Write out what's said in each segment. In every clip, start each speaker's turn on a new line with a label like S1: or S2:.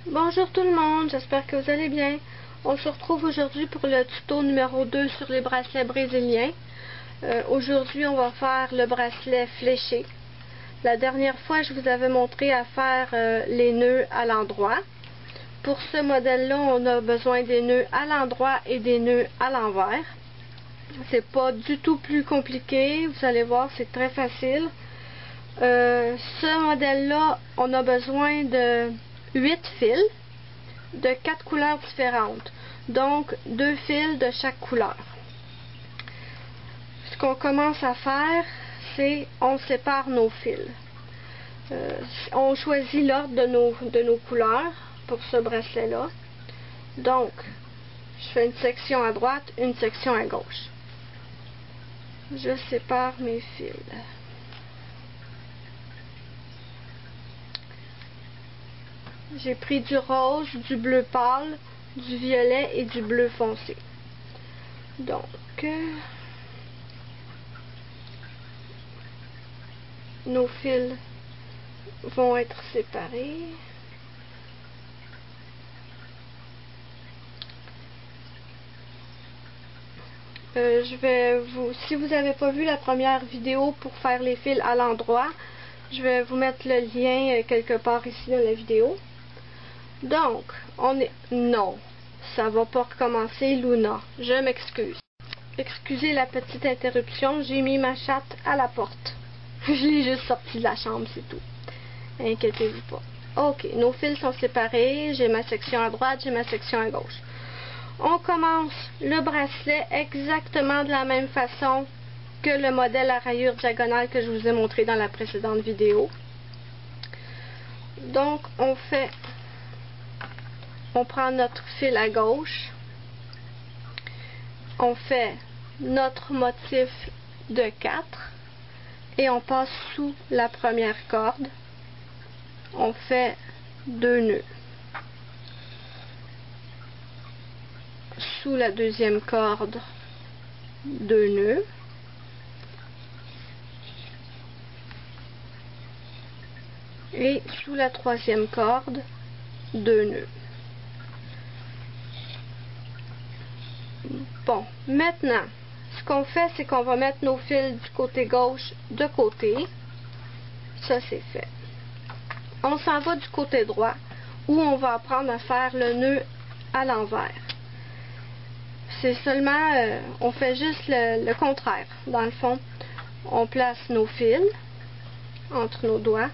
S1: Bonjour tout le monde, j'espère que vous allez bien. On se retrouve aujourd'hui pour le tuto numéro 2 sur les bracelets brésiliens. Aujourd'hui, on va faire le bracelet fléché. La dernière fois, je vous avais montré à faire les nœuds à l'endroit. Pour ce modèle-là, on a besoin des nœuds à l'endroit et des nœuds à l'envers. C'est pas du tout plus compliqué, vous allez voir, c'est très facile. Ce modèle-là, on a besoin de 8 fils de 4 couleurs différentes, donc 2 fils de chaque couleur. Ce qu'on commence à faire, c'est on sépare nos fils. On choisit l'ordre de nos couleurs pour ce bracelet-là. Donc, je fais une section à droite, une section à gauche. Je sépare mes fils. J'ai pris du rose, du bleu pâle, du violet et du bleu foncé. Donc, nos fils vont être séparés. Si vous n'avez pas vu la première vidéo pour faire les fils à l'endroit, je vais vous mettre le lien quelque part ici dans la vidéo. Donc, non, ça va pas recommencer, Luna. Je m'excuse. Excusez la petite interruption, j'ai mis ma chatte à la porte. Je l'ai juste sortie de la chambre, c'est tout. Inquiétez-vous pas. Ok, nos fils sont séparés. J'ai ma section à droite, j'ai ma section à gauche. On commence le bracelet exactement de la même façon que le modèle à rayures diagonales que je vous ai montré dans la précédente vidéo. Donc, on prend notre fil à gauche, on fait notre motif de 4 et on passe sous la première corde. On fait 2 nœuds. Sous la deuxième corde, 2 nœuds. Et sous la troisième corde, 2 nœuds. Bon, maintenant, ce qu'on fait, c'est qu'on va mettre nos fils du côté gauche de côté. Ça, c'est fait. On s'en va du côté droit, où on va apprendre à faire le nœud à l'envers. C'est seulement, on fait juste le contraire. Dans le fond, on place nos fils entre nos doigts.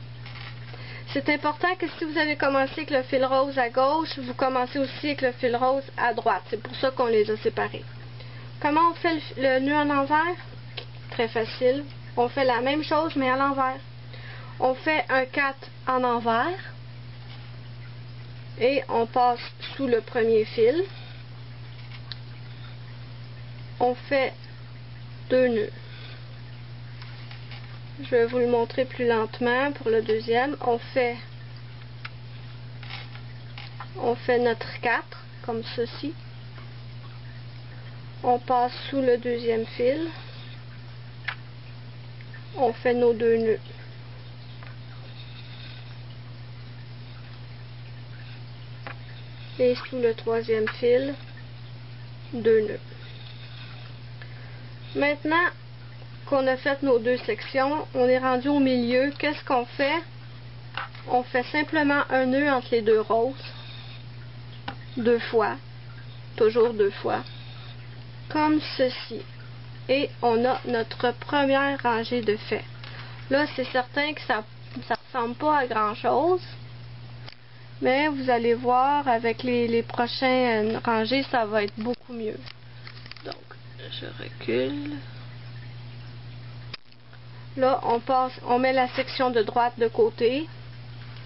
S1: C'est important que si vous avez commencé avec le fil rose à gauche, vous commencez aussi avec le fil rose à droite. C'est pour ça qu'on les a séparés. Comment on fait le nœud en envers? Très facile. On fait la même chose, mais à l'envers. On fait un 4 en envers. Et on passe sous le premier fil. On fait 2 nœuds. Je vais vous le montrer plus lentement pour le deuxième. On fait notre 4 comme ceci. On passe sous le deuxième fil. On fait nos 2 nœuds. Et sous le troisième fil, 2 nœuds. Maintenant qu'on a fait nos 2 sections, on est rendu au milieu. Qu'est-ce qu'on fait? On fait simplement un nœud entre les 2 roses. 2 fois. Toujours 2 fois. Comme ceci. Et on a notre première rangée de faits. Là, c'est certain que ça ressemble pas à grand chose. Mais vous allez voir, avec les prochaines rangées, ça va être beaucoup mieux. Donc, je recule. Là, on met la section de droite de côté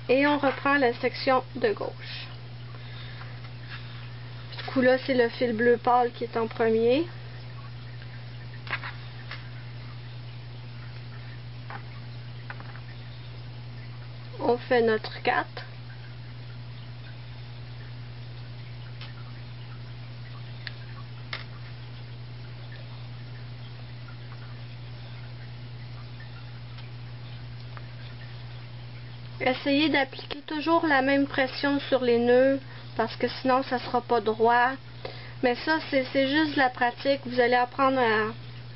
S1: et on reprend la section de gauche. Ce coup-là, c'est le fil bleu pâle qui est en premier. On fait notre 4. essayez d'appliquer toujours la même pression sur les nœuds parce que sinon ça ne sera pas droit. Mais ça, c'est juste la pratique. Vous allez apprendre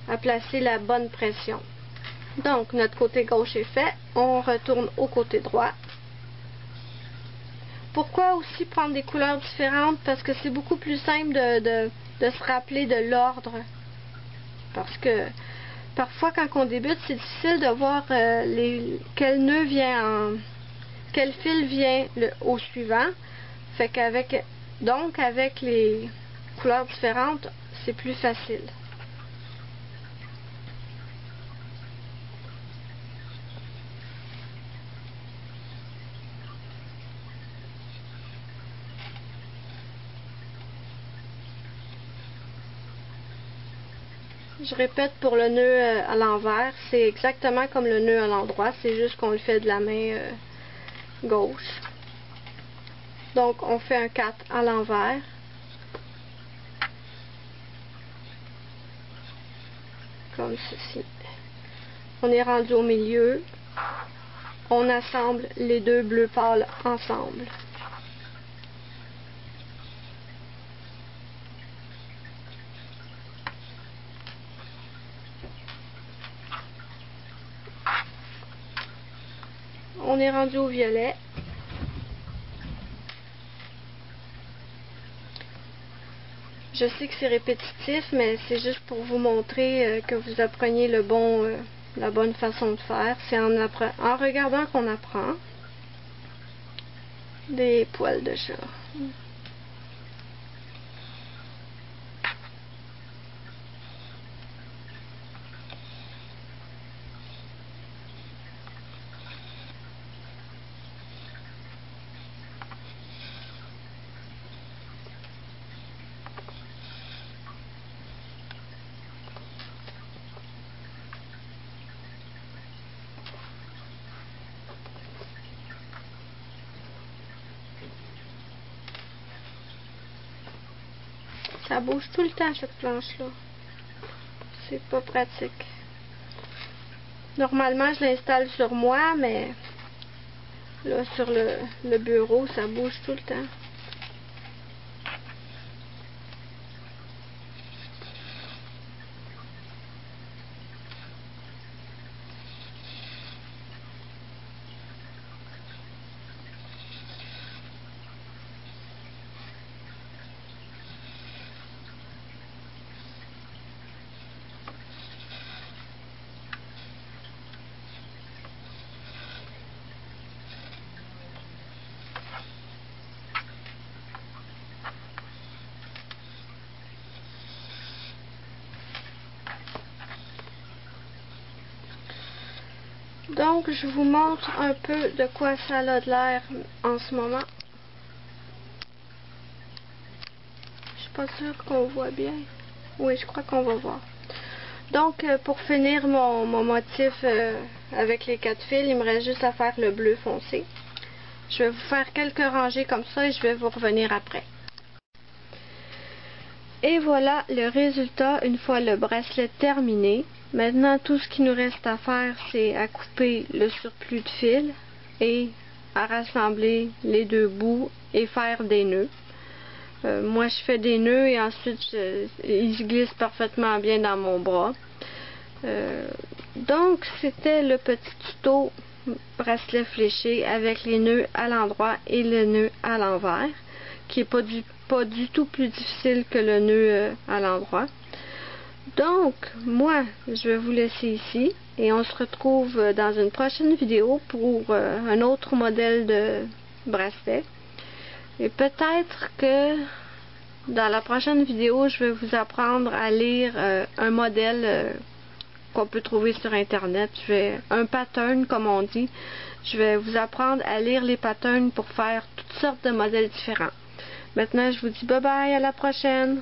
S1: à placer la bonne pression. Donc, notre côté gauche est fait. On retourne au côté droit. Pourquoi aussi prendre des couleurs différentes? Parce que c'est beaucoup plus simple de se rappeler de l'ordre. Parce que parfois, quand on débute, c'est difficile de voir quel nœud vient quel fil vient au suivant. Fait qu'avec les couleurs différentes, c'est plus facile. Je répète pour le nœud à l'envers, c'est exactement comme le nœud à l'endroit, c'est juste qu'on le fait de la main gauche. Donc on fait un 4 à l'envers. Comme ceci. On est rendu au milieu. On assemble les deux bleus pâles ensemble. On est rendu au violet. Je sais que c'est répétitif, mais c'est juste pour vous montrer que vous appreniez la bonne façon de faire. C'est en regardant qu'on apprend. Des poils de chat. Ça bouge tout le temps, cette planche-là. C'est pas pratique. Normalement, je l'installe sur moi, mais là, sur le bureau, ça bouge tout le temps. Donc, je vous montre un peu de quoi ça a de l'air en ce moment. Je suis pas sûre qu'on voit bien. Oui, je crois qu'on va voir. Donc, pour finir mon motif avec les 4 fils, il me reste juste à faire le bleu foncé. Je vais vous faire quelques rangées comme ça et je vais vous revenir après. Et voilà le résultat une fois le bracelet terminé. Maintenant, tout ce qu'il nous reste à faire, c'est à couper le surplus de fil et à rassembler les deux bouts et faire des nœuds. Moi, je fais des nœuds et ensuite, ils se glissent parfaitement bien dans mon bras. Donc, c'était le petit tuto bracelet fléché avec les nœuds à l'endroit et le nœud à l'envers, qui n'est pas du tout plus difficile que le nœud à l'endroit. Donc, moi, je vais vous laisser ici et on se retrouve dans une prochaine vidéo pour un autre modèle de bracelet. Et peut-être que dans la prochaine vidéo, je vais vous apprendre à lire un modèle qu'on peut trouver sur Internet. Un pattern, comme on dit. Je vais vous apprendre à lire les patterns pour faire toutes sortes de modèles différents. Maintenant, je vous dis bye bye, à la prochaine!